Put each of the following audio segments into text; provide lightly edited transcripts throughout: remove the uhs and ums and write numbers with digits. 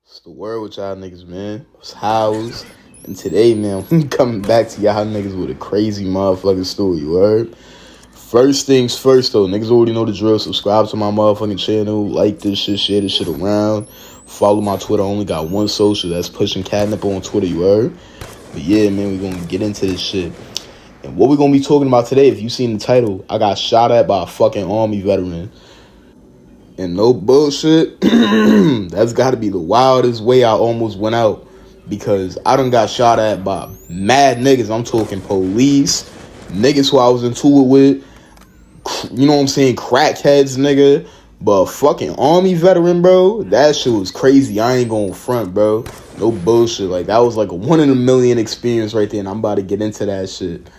It's the word with y'all niggas, man. It's House. And today, man, we coming back to y'all niggas with a crazy motherfucking story, you heard? First things first, though. Niggas already know the drill. Subscribe to my motherfucking channel. Like this shit. Share this shit around. Follow my Twitter. I only got one social. That's Pushing Catnip on Twitter, you heard? But yeah, man, we gonna get into this shit. And what we gonna be talking about today, if you seen the title, I got shot at by a fucking army veteran. And no bullshit, that's got to be the wildest way I almost went out. Because I done got shot at by mad niggas. I'm talking police, niggas who I was into it with. You know what I'm saying? Crackheads, nigga. But a fucking army veteran, bro, that shit was crazy. I ain't going front, bro. No bullshit. Like, that was like a 1 in a million experience right there. And I'm about to get into that shit.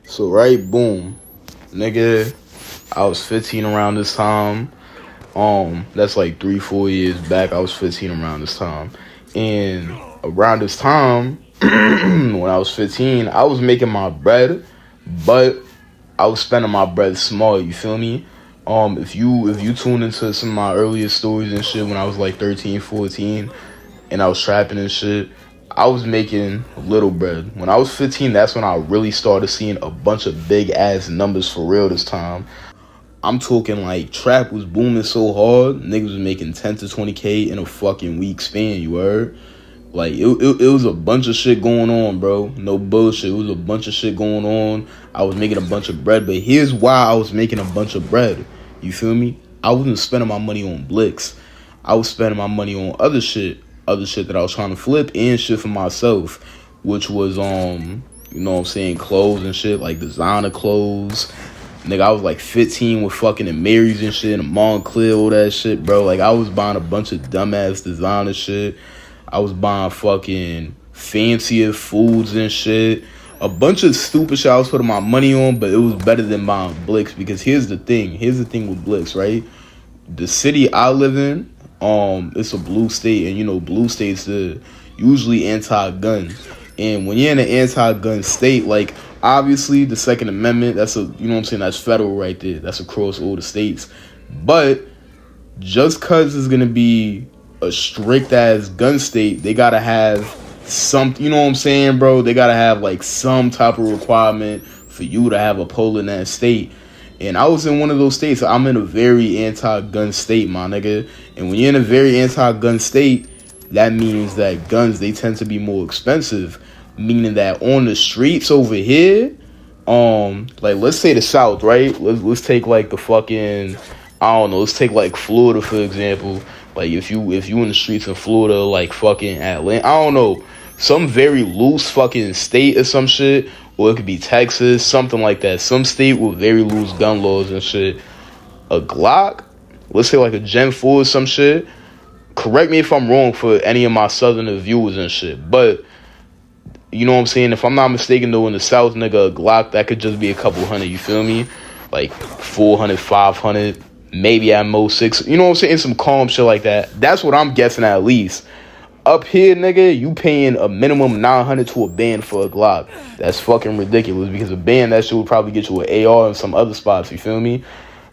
So, right, boom. Nigga, I was 15 around this time. That's like 3-4 years back. I was 15 around this time. And around this time, when I was 15, I was making my bread, but I was spending my bread small, you feel me? If you tune into some of my earlier stories and shit when I was like 13, 14, and I was trapping and shit, I was making little bread. When I was 15, that's when I really started seeing a bunch of big ass numbers for real this time. I'm talking like trap was booming so hard, niggas was making 10 to 20K in a fucking week span, you heard? Like, it was a bunch of shit going on, bro. No bullshit. It was a bunch of shit going on. I was making a bunch of bread, but here's why I was making a bunch of bread. You feel me? I wasn't spending my money on Blicks. I was spending my money on other shit that I was trying to flip and shit for myself, which was, you know what I'm saying, clothes and shit, like designer clothes. Nigga, I was like 15 with fucking and Mary's and shit and Montclair, all that shit, bro. Like, I was buying a bunch of dumbass designer shit. I was buying fucking fancier foods and shit. A bunch of stupid shit I was putting my money on, but it was better than buying Blicks. Because here's the thing with Blicks, right? The city I live in, it's a blue state. And, you know, blue states are usually anti-gun. And when you're in an anti-gun state, like, obviously, the Second Amendment, that's you know what I'm saying, that's federal right there. That's across all the states. But just because it's going to be a strict-ass gun state, they got to have some, you know what I'm saying, bro? They got to have, like, some type of requirement for you to have a poll in that state. And I was in one of those states. I'm in a very anti-gun state, my nigga. And when you're in a very anti-gun state, that means that guns, they tend to be more expensive. Meaning that on the streets over here, like, let's say the South, right? Let's take like the fucking, I don't know, let's take like Florida for example. Like, if you in the streets in Florida, like fucking Atlanta, I don't know, some very loose fucking state or some shit, or it could be Texas, something like that. Some state with very loose gun laws and shit. A Glock, let's say like a Gen 4 or some shit. Correct me if I'm wrong for any of my Southern viewers and shit, but you know what I'm saying? If I'm not mistaken, though, in the South, nigga, a Glock, that could just be a couple hundred, you feel me? Like 400, 500, maybe at most 6. You know what I'm saying? Some calm shit like that. That's what I'm guessing at least. Up here, nigga, you paying a minimum 900 to a band for a Glock. That's fucking ridiculous because a band, that shit would probably get you an AR in some other spots, you feel me?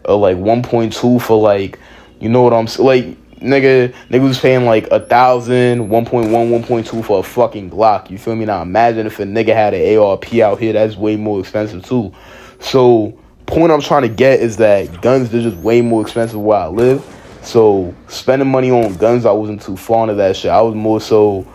Or like 1.2 for like, you know what I'm saying? Like, Nigga was paying like 1,000, 1.1, 1.2 for a fucking Glock. You feel me? Now imagine if a nigga had an ARP out here, that's way more expensive too. So, point I'm trying to get is that guns, they're just way more expensive where I live. So, spending money on guns, I wasn't too fond of that shit. I was more so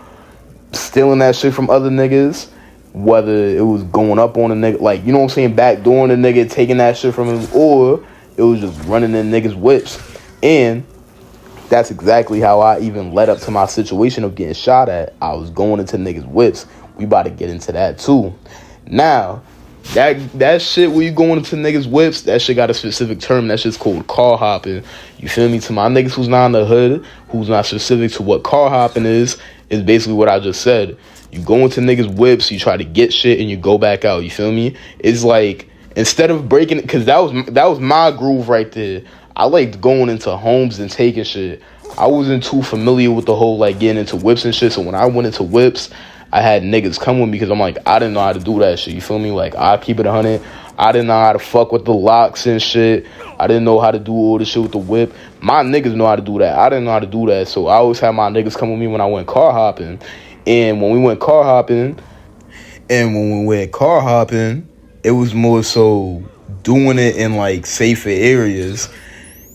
stealing that shit from other niggas, whether it was going up on a nigga, like, you know what I'm saying, backdooring the nigga, taking that shit from him, or it was just running in niggas' whips. And that's exactly how I even led up to my situation of getting shot at. I was going into niggas' whips. We about to get into that too. Now, that shit where you going into niggas' whips, that shit got a specific term. That shit's called car hopping. You feel me? To my niggas who's not in the hood, who's not specific to what car hopping is basically what I just said. You go into niggas' whips, you try to get shit, and you go back out. You feel me? It's like, instead of breaking it, because that was my groove right there. I liked going into homes and taking shit. I wasn't too familiar with the whole, like, getting into whips and shit. So when I went into whips, I had niggas come with me because I'm like, I didn't know how to do that shit. You feel me? Like, I keep it 100. I didn't know how to fuck with the locks and shit. I didn't know how to do all the shit with the whip. My niggas know how to do that. I didn't know how to do that. So I always had my niggas come with me when I went car hopping. And when we went car hopping, it was more so doing it in like safer areas.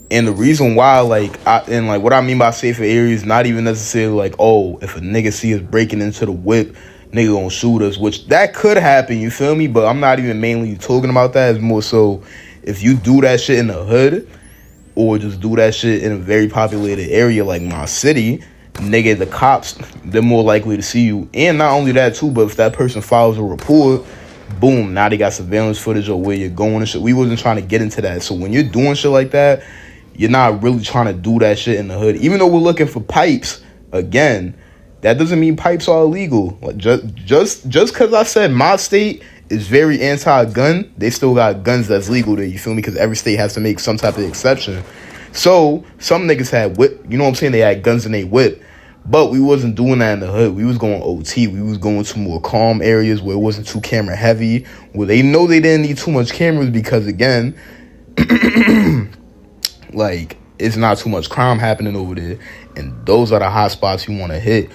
And the reason why, what I mean by safer areas, not even necessarily like, oh, if a nigga see us breaking into the whip, nigga gonna shoot us, which that could happen, you feel me? But I'm not even mainly talking about that. It's more so if you do that shit in the hood or just do that shit in a very populated area like my city, nigga, the cops, they're more likely to see you. And not only that too, but if that person files a report, boom, now they got surveillance footage of where you're going and shit. We wasn't trying to get into that. So when you're doing shit like that, you're not really trying to do that shit in the hood. Even though we're looking for pipes, again, that doesn't mean pipes are illegal. Like just because I said my state is very anti-gun, they still got guns that's legal there, you feel me? Because every state has to make some type of exception. So some niggas had whip, you know what I'm saying? They had guns in they whip. But we wasn't doing that in the hood. We was going OT. We was going to more calm areas where it wasn't too camera heavy, where they know they didn't need too much cameras because, again, like, it's not too much crime happening over there. And those are the hot spots you want to hit.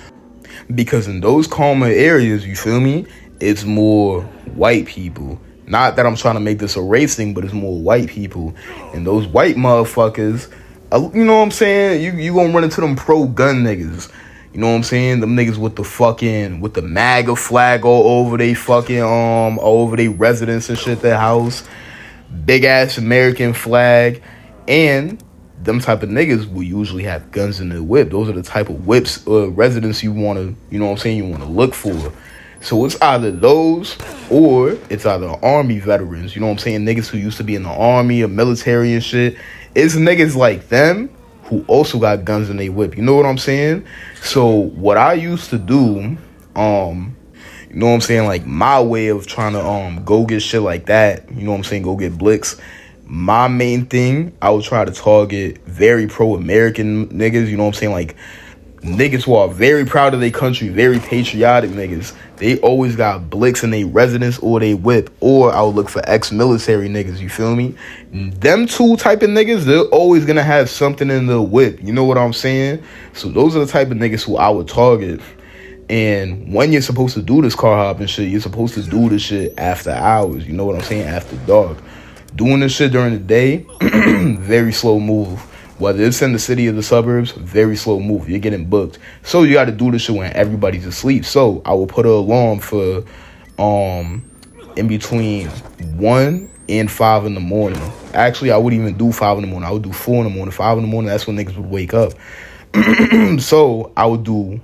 Because in those calmer areas, you feel me, it's more white people. Not that I'm trying to make this a race thing, but it's more white people. And those white motherfuckers, you know what I'm saying? You gonna run into them pro-gun niggas. You know what I'm saying? Them niggas with the MAGA flag all over they fucking, all over they residence and shit, their house. Big ass American flag. And them type of niggas will usually have guns in their whip. Those are the type of whips residents you want to, you know what I'm saying, you want to look for. So it's either those or it's either army veterans, you know what I'm saying, niggas who used to be in the army or military and shit. It's niggas like them who also got guns in their whip. You know what I'm saying? So what I used to do, you know what I'm saying, like my way of trying to go get shit like that, you know what I'm saying, go get blicks. My main thing, I would try to target very pro-American niggas, you know what I'm saying, like niggas who are very proud of their country, very patriotic niggas. They always got blicks in their residence or they whip. Or I would look for ex-military niggas, you feel me? Them two type of niggas, they're always gonna have something in the whip. You know what I'm saying? So those are the type of niggas who I would target. And when you're supposed to do this car hop and shit, you're supposed to do this shit after hours. You know what I'm saying? After dark. Doing this shit during the day, very slow move. Whether it's in the city or the suburbs, very slow move. You're getting booked. So you got to do this shit when everybody's asleep. So I will put an alarm for in between 1 and 5 in the morning. Actually, I wouldn't even do 5 in the morning. I would do 4 in the morning. 5 in the morning, that's when niggas would wake up. So I would do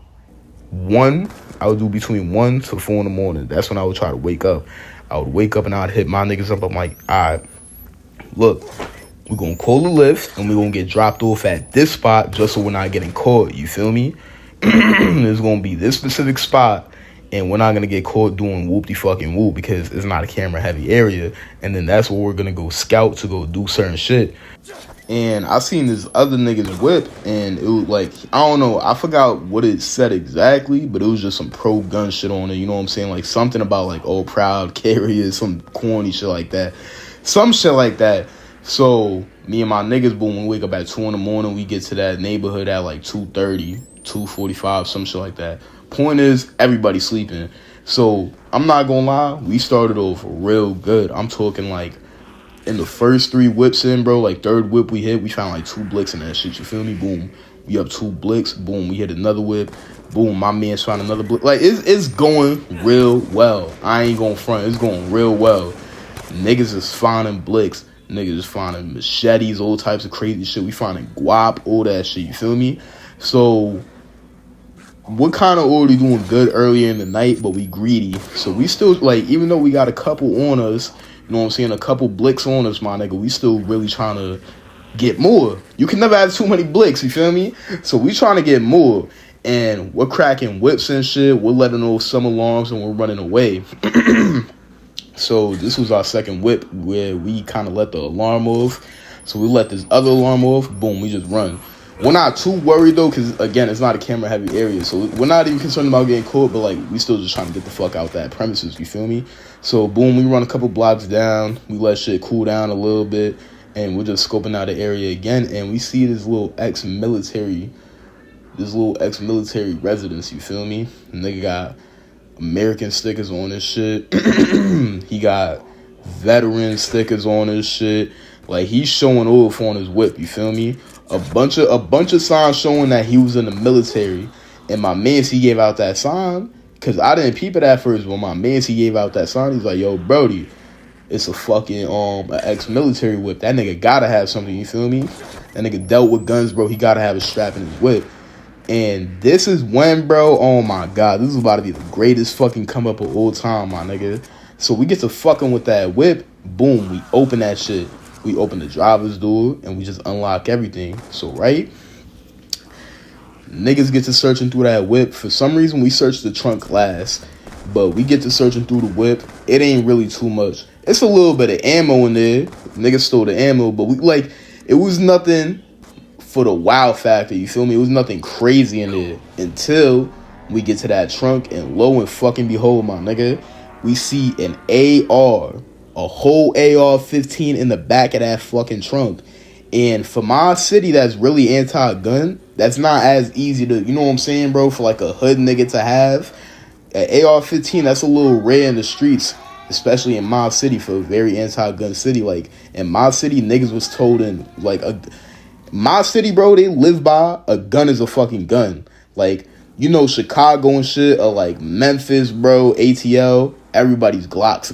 between 1 to 4 in the morning. That's when I would try to wake up. I would wake up and I'd hit my niggas up. I'm like, all right, look, we're going to call the lift and we're going to get dropped off at this spot just so we're not getting caught. You feel me? There's going to be this specific spot and we're not going to get caught doing whoop-de-fucking-whoop because it's not a camera-heavy area. And then that's where we're going to go scout to go do certain shit. And I seen this other nigga's whip and it was like, I don't know, I forgot what it said exactly, but it was just some pro-gun shit on it. You know what I'm saying? Like something about like, oh, proud carriers, some corny shit like that. Some shit like that. So me and my niggas, boom, we wake up at 2 in the morning. We get to that neighborhood at like 2:30, 2:45, some shit like that. Point is, everybody sleeping. So I'm not gonna lie, we started off real good. I'm talking like in the first 3 whips in, bro, like third whip we hit, we found like 2 blicks in that shit. You feel me? Boom, we up 2 blicks. Boom, we hit another whip. Boom, my man's found another blick. Like it's going real well. I ain't gonna front. It's going real well. Niggas is finding blicks. Niggas is finding machetes, all types of crazy shit. We finding guap, all that shit. You feel me? So we're kind of already doing good earlier in the night, but we greedy. So we still, like, even though we got a couple on us, you know what I'm saying, a couple blicks on us, my nigga, we still really trying to get more. You can never have too many blicks, you feel me? So we trying to get more. And we're cracking whips and shit. We're letting off some alarms and we're running away. So this was our second whip where we kind of let the alarm off. So we let this other alarm off. Boom, we just run. We're not too worried though, because again, it's not a camera heavy area, so we're not even concerned about getting caught. But like, we still just trying to get the fuck out that premises. You feel me? So boom, we run a couple blocks down, we let shit cool down a little bit, and we're just scoping out the area again, and we see this little ex-military residence. You feel me? The nigga got American stickers on his shit. He got veteran stickers on his shit. Like, he's showing off on his whip. You feel me? A bunch of signs showing that he was in the military. And my mans, he gave out that sign, because I didn't peep it at first. When my mans, he gave out that sign, he's like, yo, Brody, it's a fucking an ex-military whip. That nigga gotta have something. You feel me? That nigga dealt with guns, bro. He gotta have a strap in his whip. And this is when, bro, oh my god, this is about to be the greatest fucking come up of all time, my nigga. So we get to fucking with that whip. Boom, we open that shit. We open the driver's door and we just unlock everything. So, right? Niggas get to searching through that whip. For some reason, we searched the trunk last, but we get to searching through the whip. It ain't really too much. It's a little bit of ammo in there. Niggas stole the ammo, but it was nothing for the wow factor, you feel me? It was nothing crazy in there until we get to that trunk, and lo and fucking behold, my nigga, we see an AR, a whole AR-15 in the back of that fucking trunk. And for my city that's really anti-gun, that's not as easy to, you know what I'm saying, bro, for like a hood nigga to have. An AR-15, that's a little rare in the streets, especially in my city, for a very anti-gun city. Like, in my city, niggas was told in, like, my city, bro, they live by a gun is a fucking gun. Like, you know, Chicago and shit, or like Memphis, bro, ATL, everybody's Glocks.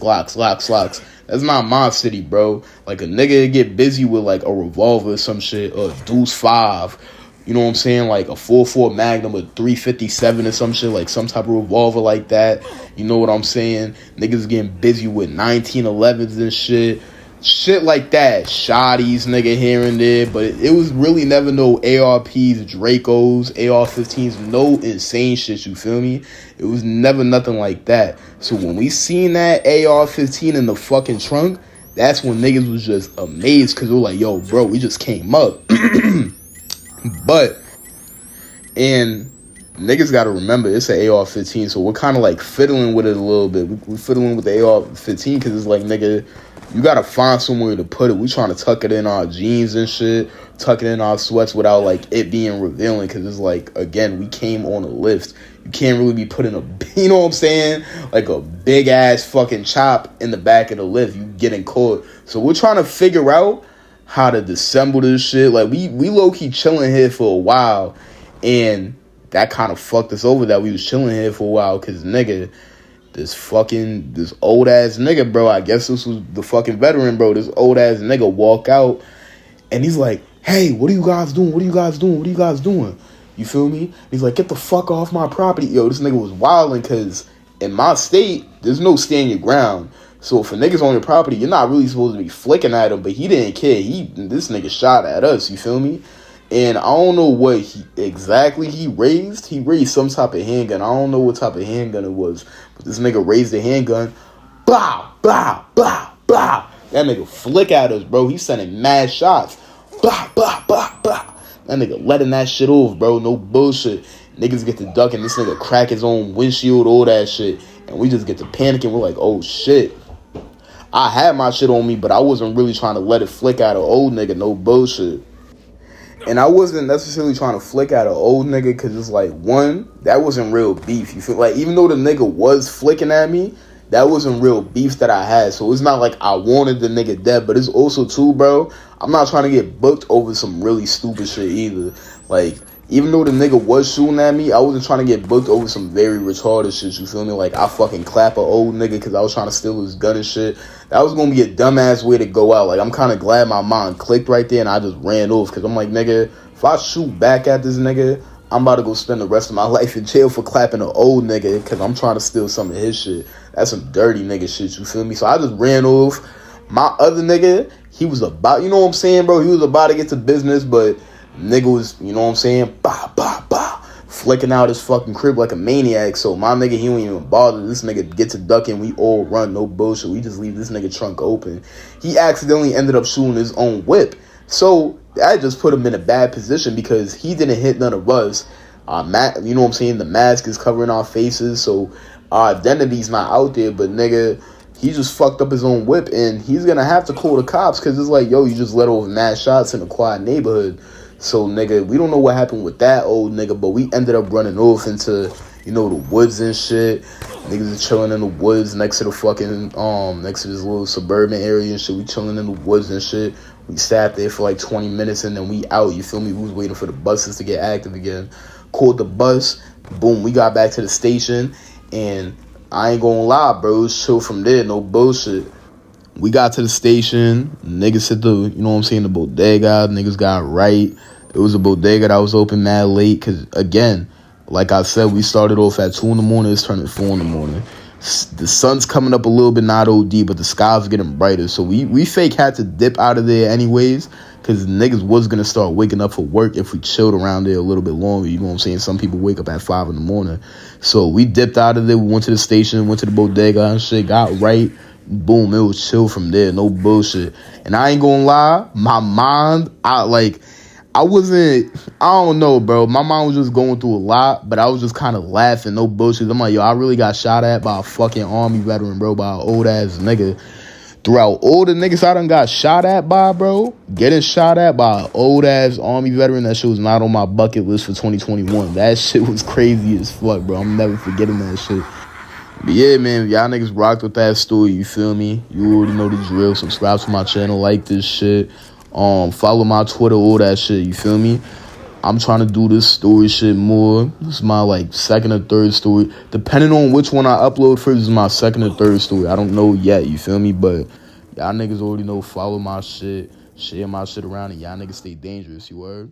That's not my city, bro. Like, a nigga get busy with like a revolver or some shit, or a Deuce 5, you know what I'm saying? Like a 4.4 Magnum, or 357 or some shit, like some type of revolver like that. You know what I'm saying? Niggas getting busy with 1911s and shit like that. Shotties, nigga, here and there. But it was really never no ARPs, Dracos, AR-15s, no insane shit, you feel me? It was never nothing like that. So when we seen that AR-15 in the fucking trunk, that's when niggas was just amazed, because we were like, yo, bro, we just came up. But, and niggas gotta remember, it's an AR-15, so we're kind of like fiddling with it a little bit. We fiddling with the AR-15 because it's like, nigga, you gotta find somewhere to put it. We trying to tuck it in our jeans and shit, tuck it in our sweats without like it being revealing, because it's like, again, we came on a lift. You can't really be putting you know what I'm saying, like a big ass fucking chop in the back of the lift. You getting caught. So we're trying to figure out how to disassemble this shit. Like, we low-key chilling here for a while, and that kind of fucked us over that we was chilling here for a while, because nigga, this old ass nigga, bro, I guess this was the fucking veteran, bro, this old ass nigga walk out, and he's like, hey, what are you guys doing? You feel me? He's like, get the fuck off my property. Yo, this nigga was wilding, because in my state, there's no stand your ground. So if a nigga's on your property, you're not really supposed to be flicking at him, but he didn't care. This nigga shot at us, you feel me? And I don't know what he raised. He raised some type of handgun. I don't know what type of handgun it was, but this nigga raised the handgun. Blah, blah, blah, blah. That nigga flick at us, bro. He's sending mad shots. Blah, blah, blah, blah. That nigga letting that shit off, bro. No bullshit. Niggas get to ducking. This nigga crack his own windshield, all that shit. And we just get to panicking. We're like, oh, shit. I had my shit on me, but I wasn't really trying to let it flick at an old nigga. No bullshit. And I wasn't necessarily trying to flick at an old nigga, because it's like, one, that wasn't real beef. You feel like, even though the nigga was flicking at me, that wasn't real beef that I had. So it's not like I wanted the nigga dead, but it's also too, bro, I'm not trying to get booked over some really stupid shit either. Like, even though the nigga was shooting at me, I wasn't trying to get booked over some very retarded shit, you feel me? Like, I fucking clap an old nigga because I was trying to steal his gun and shit. That was going to be a dumbass way to go out. Like, I'm kind of glad my mind clicked right there and I just ran off, because I'm like, nigga, if I shoot back at this nigga, I'm about to go spend the rest of my life in jail for clapping an old nigga because I'm trying to steal some of his shit. That's some dirty nigga shit, you feel me? So I just ran off. My other nigga, he was about, you know what I'm saying, bro? He was about to get to business, but nigga was, you know what I'm saying, flicking out his fucking crib like a maniac. So my nigga, he don't even bother. This nigga gets to ducking, we all run, no bullshit. We just leave this nigga trunk open. He accidentally ended up shooting his own whip. So that just put him in a bad position because he didn't hit none of us. You know what I'm saying? The mask is covering our faces, so our identity's not out there. But nigga, he just fucked up his own whip, and he's gonna have to call the cops because it's like, yo, you just let off mad shots in a quiet neighborhood. So nigga, we don't know what happened with that old nigga, but we ended up running off into, you know, the woods and shit. Niggas are chilling in the woods next to the fucking next to this little suburban area and shit. We chilling in the woods and shit. We sat there for like 20 minutes and then we out. You feel me? We was waiting for the buses to get active again. Called the bus. Boom. We got back to the station, and I ain't gonna lie, bro. It was chill from there. No bullshit. We got to the station. Niggas hit the, you know what I'm saying, the bodega. Niggas got right. It was a bodega that was open mad late. Because, again, like I said, we started off at 2 in the morning. It's turning 4 in the morning. The sun's coming up a little bit, not OD, but the sky's getting brighter. So we fake had to dip out of there anyways, because niggas was going to start waking up for work if we chilled around there a little bit longer. You know what I'm saying? Some people wake up at 5 in the morning. So we dipped out of there. We went to the station, went to the bodega and shit, got right. Boom, it was chill from there. No bullshit. And I ain't going to lie, my mind, I don't know, bro. My mom was just going through a lot, but I was just kind of laughing, no bullshit. I'm like, yo, I really got shot at by a fucking army veteran, bro, by an old ass nigga. Throughout all the niggas I done got shot at by, bro, getting shot at by an old ass army veteran, that shit was not on my bucket list for 2021. That shit was crazy as fuck, bro. I'm never forgetting that shit. But yeah, man, y'all niggas rocked with that story, you feel me? You already know the drill. Subscribe to my channel, like this shit. Follow my Twitter, all that shit, you feel me? I'm trying to do this story shit more. This is my, like, second or third story. Depending on which one I upload first, this is my second or third story. I don't know yet, you feel me? But y'all niggas already know, follow my shit, share my shit around, and y'all niggas stay dangerous, you heard?